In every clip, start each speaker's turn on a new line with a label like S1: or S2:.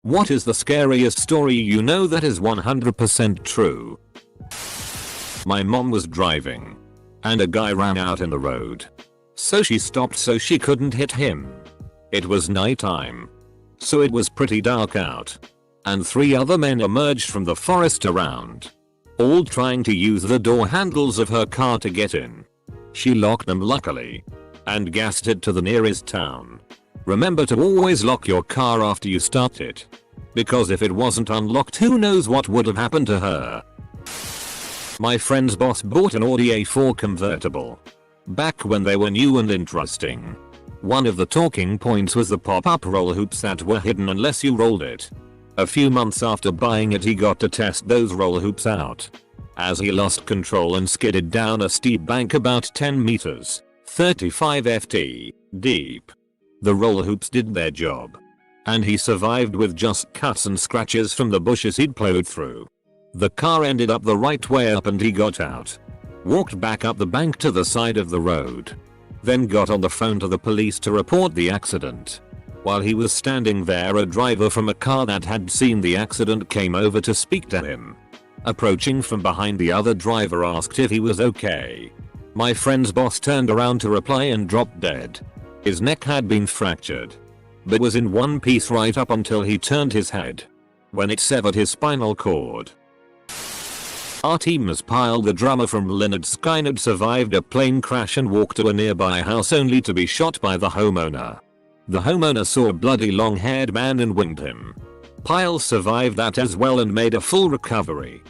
S1: What is the scariest story you know that is 100% true? My mom was driving and a guy ran out in the road. So she stopped so she couldn't hit him. It was nighttime, so it was pretty dark out, and 3 other men emerged from the forest around, all trying to use the door handles of her car to get in. She locked them luckily and gassed it to the nearest town. Remember to always lock your car after you start it, because if it wasn't unlocked, who knows what would have happened to her. My friend's boss bought an Audi A4 convertible back when they were new and interesting. One of the talking points was the pop-up roll hoops that were hidden unless you rolled it. A few months after buying it, he got to test those roll hoops out, as he lost control and skidded down a steep bank about 10 meters, 35 ft, deep. The roll hoops did their job, and he survived with just cuts and scratches from the bushes he'd plowed through. The car ended up the right way up and he got out, walked back up the bank to the side of the road, then got on the phone to the police to report the accident. While he was standing there, a driver from a car that had seen the accident came over to speak to him. Approaching from behind, the other driver asked if he was okay. My friend's boss turned around to reply and dropped dead. His neck had been fractured, but was in one piece right up until he turned his head, when it severed his spinal cord. Our team as Pyle, the drummer from Lynyrd Skynyrd, survived a plane crash and walked to a nearby house only to be shot by the homeowner. The homeowner saw a bloody long-haired man and winged him. Pyle survived that as well and made a full recovery.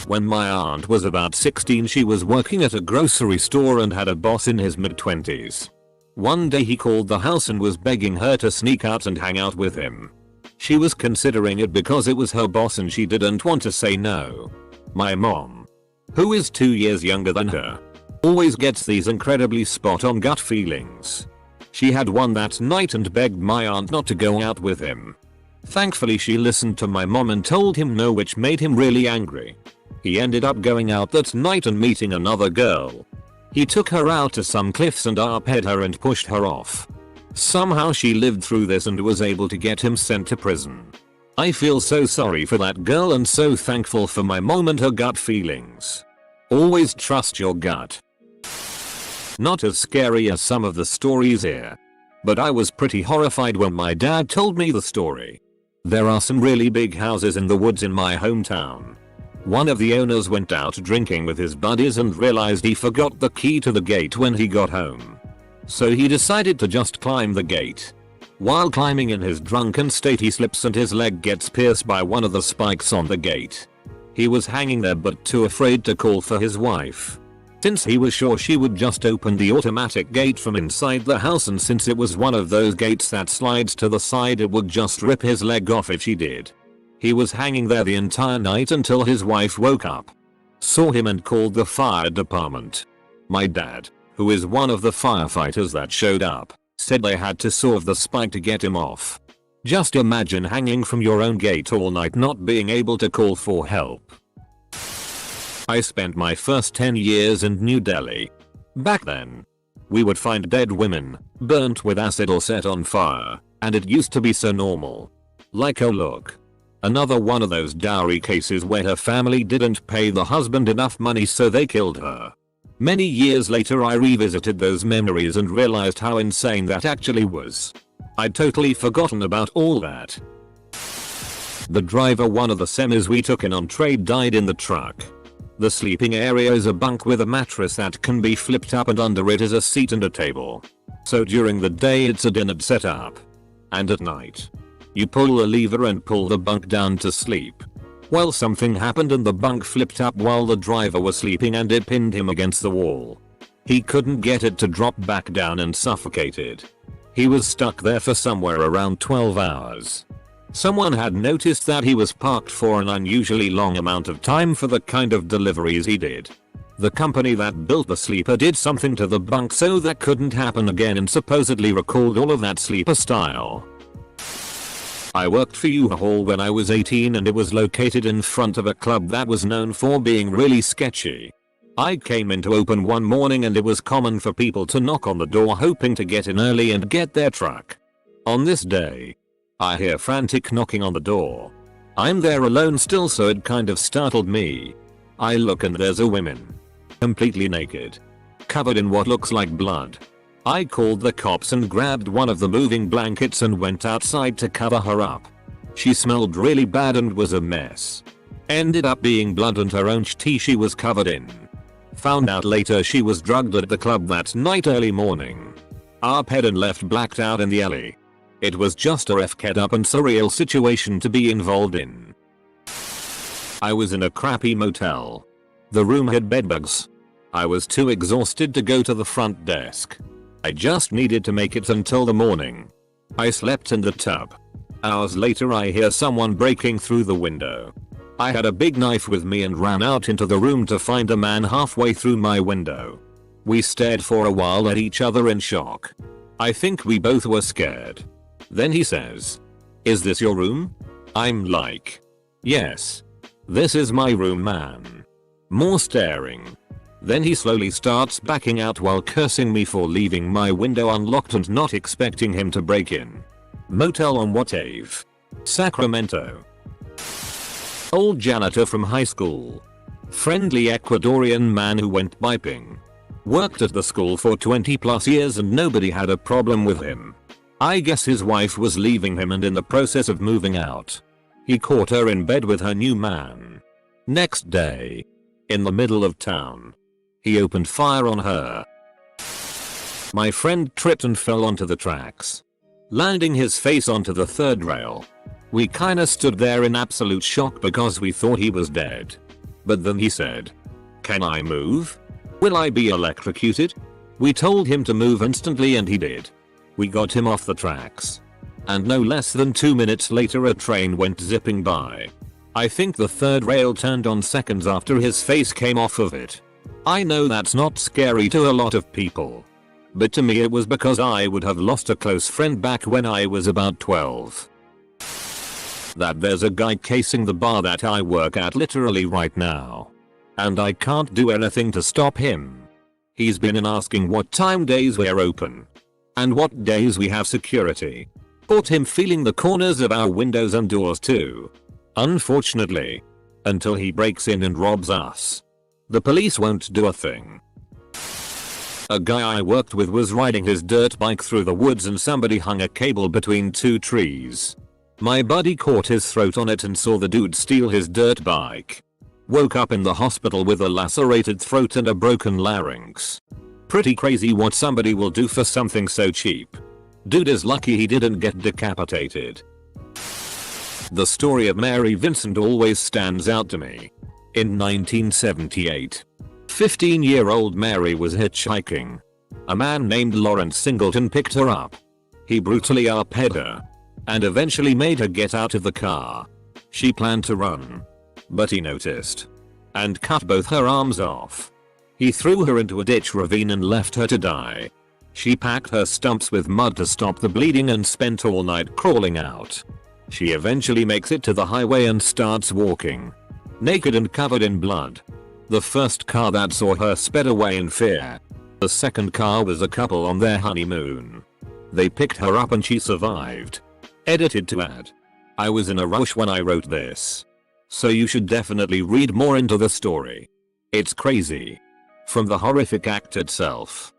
S1: When my aunt was about 16, she was working at a grocery store and had a boss in his mid-20s. One day he called the house and was begging her to sneak out and hang out with him. She was considering it because it was her boss and she didn't want to say no. My mom, who is 2 years younger than her, always gets these incredibly spot-on gut feelings. She had one that night and begged my aunt not to go out with him. Thankfully she listened to my mom and told him no, which made him really angry. He ended up going out that night and meeting another girl. He took her out to some cliffs and arped her and pushed her off. Somehow she lived through this and was able to get him sent to prison. I feel so sorry for that girl and so thankful for my mom and her gut feelings. Always trust your gut. Not as scary as some of the stories here, but I was pretty horrified when my dad told me the story. There are some really big houses in the woods in my hometown. One of the owners went out drinking with his buddies and realized he forgot the key to the gate when he got home. So he decided to just climb the gate. While climbing in his drunken state, he slips and his leg gets pierced by one of the spikes on the gate. He was hanging there but too afraid to call for his wife, since he was sure she would just open the automatic gate from inside the house, and since it was one of those gates that slides to the side, it would just rip his leg off if she did. He was hanging there the entire night until his wife woke up, saw him and called the fire department. My dad, who is one of the firefighters that showed up, said they had to saw the spike to get him off. Just imagine hanging from your own gate all night not being able to call for help. I spent my first 10 years in New Delhi. Back then, we would find dead women, burnt with acid or set on fire, and it used to be so normal. Like, oh look, another one of those dowry cases where her family didn't pay the husband enough money so they killed her. Many years later I revisited those memories and realized how insane that actually was. I'd totally forgotten about all that. The driver one of the semis we took in on trade died in the truck. The sleeping area is a bunk with a mattress that can be flipped up, and under it is a seat and a table. So during the day it's a dinner setup, and at night, you pull the lever and pull the bunk down to sleep. Well, something happened and the bunk flipped up while the driver was sleeping and it pinned him against the wall. He couldn't get it to drop back down and suffocated. He was stuck there for somewhere around 12 hours. Someone had noticed that he was parked for an unusually long amount of time for the kind of deliveries he did. The company that built the sleeper did something to the bunk so that couldn't happen again and supposedly recalled all of that sleeper style. I worked for U-Haul when I was 18 and it was located in front of a club that was known for being really sketchy. I came in to open one morning and it was common for people to knock on the door hoping to get in early and get their truck. On this day, I hear frantic knocking on the door. I'm there alone still, so it kind of startled me. I look and there's a woman. Completely naked. Covered in what looks like blood. I called the cops and grabbed one of the moving blankets and went outside to cover her up. She smelled really bad and was a mess. Ended up being blood and her own tea she was covered in. Found out later she was drugged at the club that night early morning. Arped and left blacked out in the alley. It was just a fed up and surreal situation to be involved in. I was in a crappy motel. The room had bedbugs. I was too exhausted to go to the front desk. I just needed to make it until the morning. I slept in the tub. Hours later I hear someone breaking through the window. I had a big knife with me and ran out into the room to find a man halfway through my window. We stared for a while at each other in shock. I think we both were scared. Then he says, "Is this your room?" I'm like, "Yes. This is my room, man." More staring. Then he slowly starts backing out while cursing me for leaving my window unlocked and not expecting him to break in. Motel on what ave? Sacramento. Old janitor from high school. Friendly Ecuadorian man who went piping. Worked at the school for 20 plus years and nobody had a problem with him. I guess his wife was leaving him and in the process of moving out. He caught her in bed with her new man. Next day. In the middle of town. He opened fire on her. My friend tripped and fell onto the tracks. Landing his face onto the third rail. We kinda stood there in absolute shock because we thought he was dead. But then he said, "Can I move? Will I be electrocuted?" We told him to move instantly and he did. We got him off the tracks. And no less than 2 minutes later a train went zipping by. I think the third rail turned on seconds after his face came off of it. I know that's not scary to a lot of people. But to me it was because I would have lost a close friend back when I was about 12. That there's a guy casing the bar that I work at literally right now. And I can't do anything to stop him. He's been in asking what time days we're open. And what days we have security. Caught him feeling the corners of our windows and doors too. Unfortunately. Until he breaks in and robs us. The police won't do a thing. A guy I worked with was riding his dirt bike through the woods and somebody hung a cable between 2 trees. My buddy caught his throat on it and saw the dude steal his dirt bike. Woke up in the hospital with a lacerated throat and a broken larynx. Pretty crazy what somebody will do for something so cheap. Dude is lucky he didn't get decapitated. The story of Mary Vincent always stands out to me. In 1978, 15-year-old Mary was hitchhiking. A man named Lawrence Singleton picked her up. He brutally arped her. And eventually made her get out of the car. She planned to run. But he noticed. And cut both her arms off. He threw her into a ditch ravine and left her to die. She packed her stumps with mud to stop the bleeding and spent all night crawling out. She eventually makes it to the highway and starts walking. Naked and covered in blood. The first car that saw her sped away in fear. The second car was a couple on their honeymoon. They picked her up and she survived. Edited to add. I was in a rush when I wrote this. So you should definitely read more into the story. It's crazy. From the horrific act itself.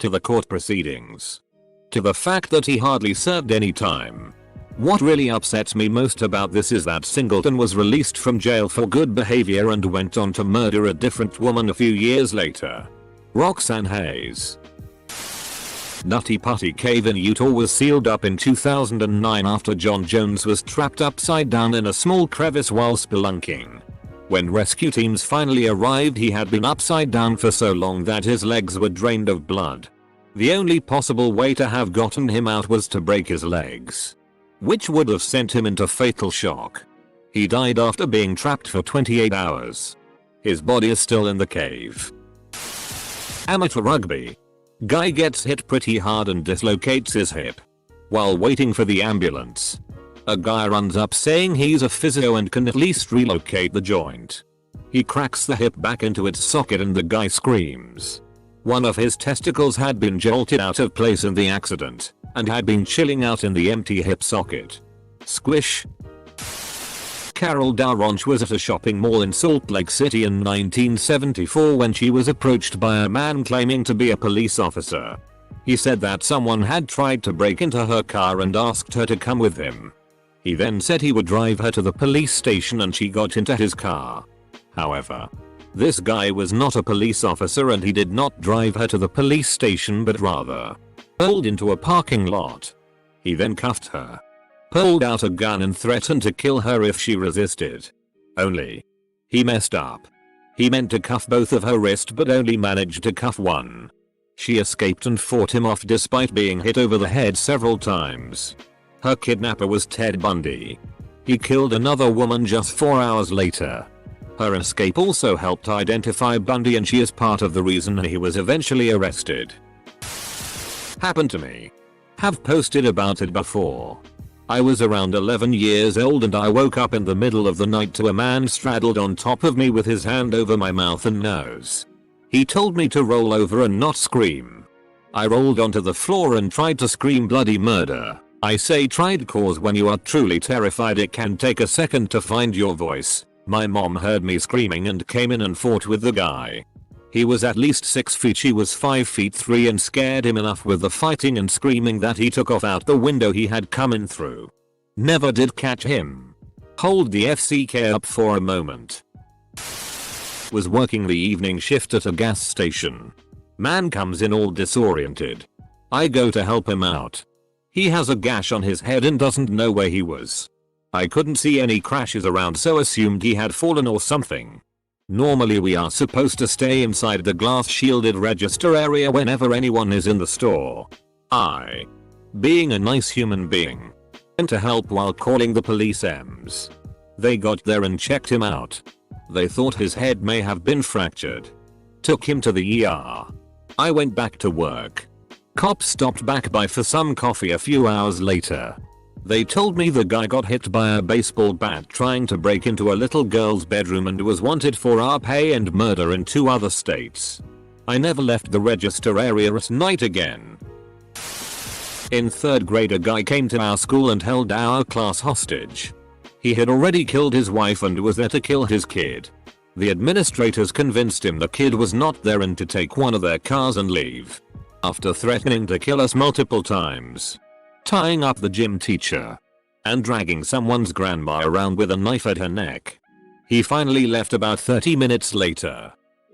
S1: To the court proceedings. To the fact that he hardly served any time. What really upsets me most about this is that Singleton was released from jail for good behavior and went on to murder a different woman a few years later. Roxanne Hayes. Nutty Putty Cave in Utah was sealed up in 2009 after John Jones was trapped upside down in a small crevice while spelunking. When rescue teams finally arrived, he had been upside down for so long that his legs were drained of blood. The only possible way to have gotten him out was to break his legs, which would have sent him into fatal shock. He died after being trapped for 28 hours. His body is still in the cave. Amateur rugby. Guy gets hit pretty hard and dislocates his hip. While waiting for the ambulance, a guy runs up saying he's a physio and can at least relocate the joint. He cracks the hip back into its socket and the guy screams. One of his testicles had been jolted out of place in the accident and had been chilling out in the empty hip socket. Squish. Carol Daronch was at a shopping mall in Salt Lake City in 1974 when she was approached by a man claiming to be a police officer. He said that someone had tried to break into her car and asked her to come with him. He then said he would drive her to the police station and she got into his car. However, this guy was not a police officer and he did not drive her to the police station but rather pulled into a parking lot. He then cuffed her, pulled out a gun and threatened to kill her if she resisted. Only he messed up. He meant to cuff both of her wrists but only managed to cuff one. She escaped and fought him off despite being hit over the head several times. Her kidnapper was Ted Bundy. He killed another woman just 4 hours later. Her escape also helped identify Bundy and she is part of the reason he was eventually arrested. Happened to me. Have posted about it before. I was around 11 years old and I woke up in the middle of the night to a man straddled on top of me with his hand over my mouth and nose. He told me to roll over and not scream. I rolled onto the floor and tried to scream bloody murder. I say tried cause when you are truly terrified it can take a second to find your voice. My mom heard me screaming and came in and fought with the guy. He was at least 6 feet, she was 5 feet 3 and scared him enough with the fighting and screaming that he took off out the window he had come in through. Never did catch him. Hold the FCK up for a moment. Was working the evening shift at a gas station. Man comes in all disoriented. I go to help him out. He has a gash on his head and doesn't know where he was. I couldn't see any crashes around so assumed he had fallen or something. Normally we are supposed to stay inside the glass shielded register area whenever anyone is in the store. I, being a nice human being, went to help while calling the police EMS. They got there and checked him out. They thought his head may have been fractured. Took him to the ER. I went back to work. Cops stopped back by for some coffee a few hours later. They told me the guy got hit by a baseball bat trying to break into a little girl's bedroom and was wanted for RP and murder in 2 other states. I never left the register area at night again. In 3rd grade a guy came to our school and held our class hostage. He had already killed his wife and was there to kill his kid. The administrators convinced him the kid was not there and to take one of their cars and leave. After threatening to kill us multiple times, tying up the gym teacher, and dragging someone's grandma around with a knife at her neck, he finally left about 30 minutes later.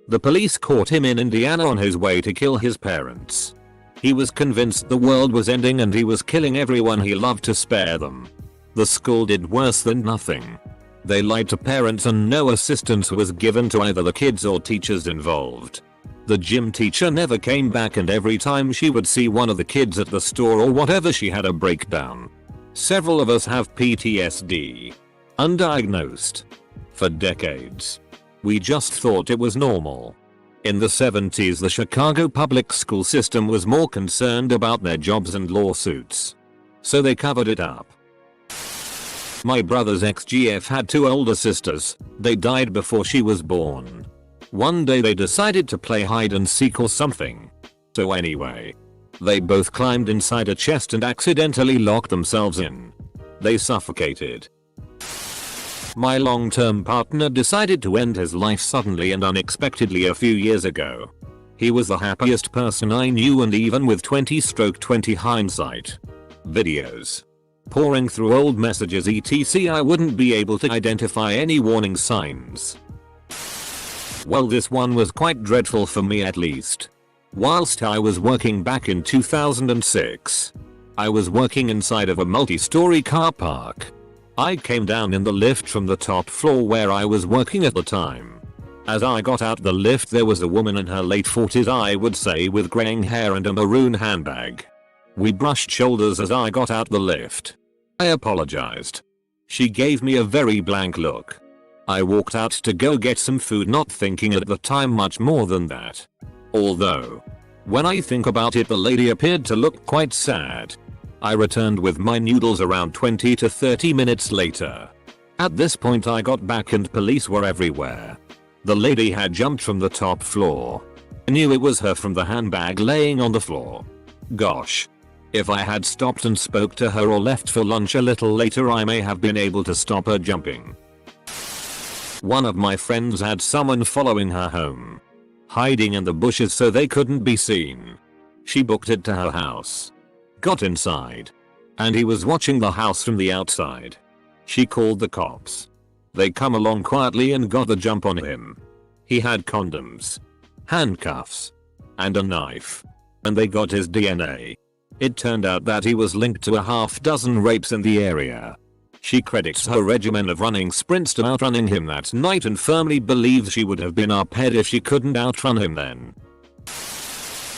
S1: The police caught him in Indiana on his way to kill his parents. He was convinced the world was ending and he was killing everyone he loved to spare them. The school did worse than nothing. They lied to parents and no assistance was given to either the kids or teachers involved. The gym teacher never came back and every time she would see one of the kids at the store or whatever she had a breakdown. Several of us have PTSD. Undiagnosed. For decades. We just thought it was normal. In the 70s the Chicago public school system was more concerned about their jobs and lawsuits. So they covered it up. My brother's ex-GF had 2 older sisters. They died before she was born. One day they decided to play hide and seek or something. So anyway, they both climbed inside a chest and accidentally locked themselves in. They suffocated. My long-term partner decided to end his life suddenly and unexpectedly a few years ago. He was the happiest person I knew and even with 20/20 hindsight videos pouring through old messages etc I wouldn't be able to identify any warning signs. Well, this one was quite dreadful for me at least. Whilst I was working back in 2006, I was working inside of a multi-story car park. I came down in the lift from the top floor where I was working at the time. As I got out the lift there was a woman in her late 40s I would say with graying hair and a maroon handbag. We brushed shoulders as I got out the lift. I apologized. She gave me a very blank look. I walked out to go get some food not thinking at the time much more than that. Although, when I think about it the lady appeared to look quite sad. I returned with my noodles around 20 to 30 minutes later. At this point I got back and police were everywhere. The lady had jumped from the top floor. I knew it was her from the handbag laying on the floor. Gosh. If I had stopped and spoke to her or left for lunch a little later, I may have been able to stop her jumping. One of my friends had someone following her home, hiding in the bushes so they couldn't be seen. She booked it to her house, got inside, and he was watching the house from the outside. She called the cops. They come along quietly and got the jump on him. He had condoms, handcuffs, and a knife, and they got his DNA. It turned out that he was linked to a half-dozen rapes in the area. She credits her regimen of running sprints to outrunning him that night and firmly believes she would have been uphead if she couldn't outrun him then.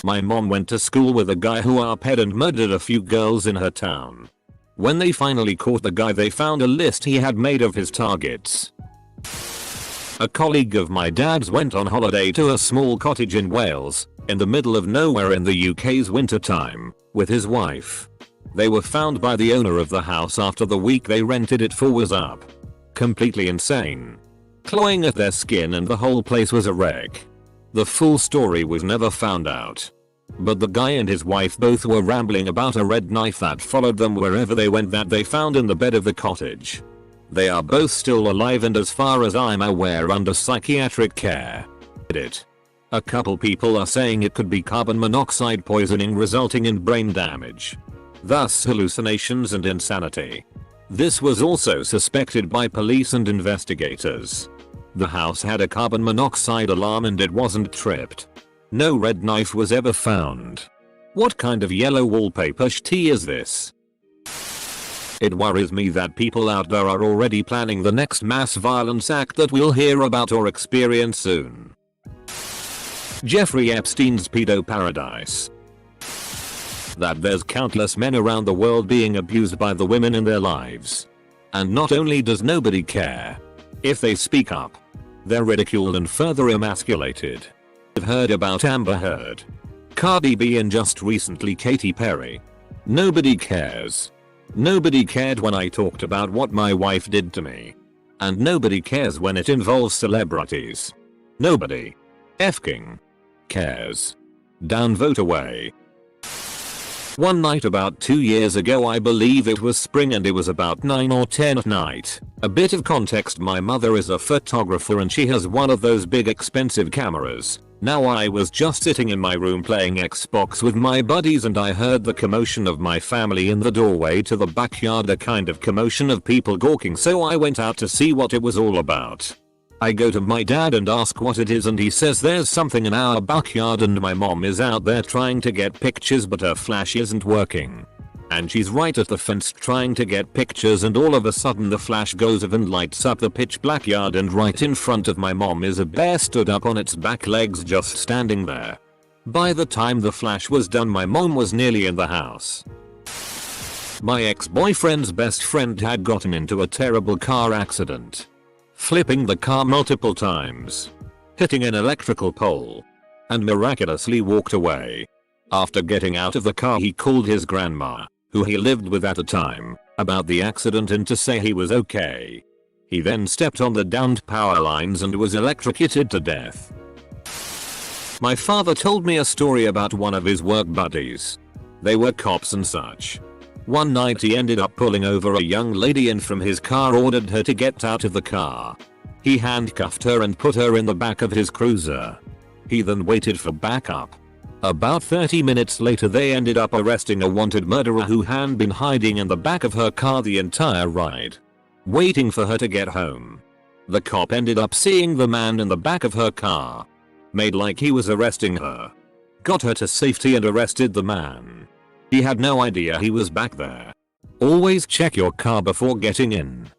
S1: My mom went to school with a guy who uphead and murdered a few girls in her town. When they finally caught the guy, they found a list he had made of his targets. A colleague of my dad's went on holiday to a small cottage in Wales, in the middle of nowhere in the UK's winter time, with his wife. They were found by the owner of the house after the week they rented it for was up. Completely insane. Clawing at their skin, and the whole place was a wreck. The full story was never found out. But the guy and his wife both were rambling about a red knife that followed them wherever they went that they found in the bed of the cottage. They are both still alive and, as far as I'm aware, under psychiatric care. A couple people are saying it could be carbon monoxide poisoning resulting in brain damage, thus hallucinations and insanity. This was also suspected by police and investigators. The house had a carbon monoxide alarm and it wasn't tripped. No red knife was ever found. What kind of yellow wallpaper sh*t is this? It worries me that people out there are already planning the next mass violence act that we'll hear about or experience soon. Jeffrey Epstein's pedo paradise. That there's countless men around the world being abused by the women in their lives. And not only does nobody care, if they speak up, they're ridiculed and further emasculated. I've heard about Amber Heard, Cardi B, and just recently Katy Perry. Nobody cares. Nobody cared when I talked about what my wife did to me. And nobody cares when it involves celebrities. Nobody effing cares. Downvote away. One night about 2 years ago, I believe it was spring and it was about 9 or 10 at night. A bit of context: my mother is a photographer and she has one of those big expensive cameras. Now I was just sitting in my room playing Xbox with my buddies and I heard the commotion of my family in the doorway to the backyard, a kind of commotion of people gawking, so I went out to see what it was all about. I go to my dad and ask what it is and he says there's something in our backyard and my mom is out there trying to get pictures but her flash isn't working. And she's right at the fence trying to get pictures and all of a sudden the flash goes off and lights up the pitch black yard and right in front of my mom is a bear stood up on its back legs just standing there. By the time the flash was done, my mom was nearly in the house. My ex-boyfriend's best friend had gotten into a terrible car accident, flipping the car multiple times, hitting an electrical pole, and miraculously walked away. After getting out of the car, he called his grandma, who he lived with at the time, about the accident and to say he was okay. He then stepped on the downed power lines and was electrocuted to death. My father told me a story about one of his work buddies. They were cops and such. One night he ended up pulling over a young lady and from his car ordered her to get out of the car. He handcuffed her and put her in the back of his cruiser. He then waited for backup. About 30 minutes later they ended up arresting a wanted murderer who had been hiding in the back of her car the entire ride, waiting for her to get home. The cop ended up seeing the man in the back of her car, made like he was arresting her, got her to safety and arrested the man. He had no idea he was back there. Always check your car before getting in.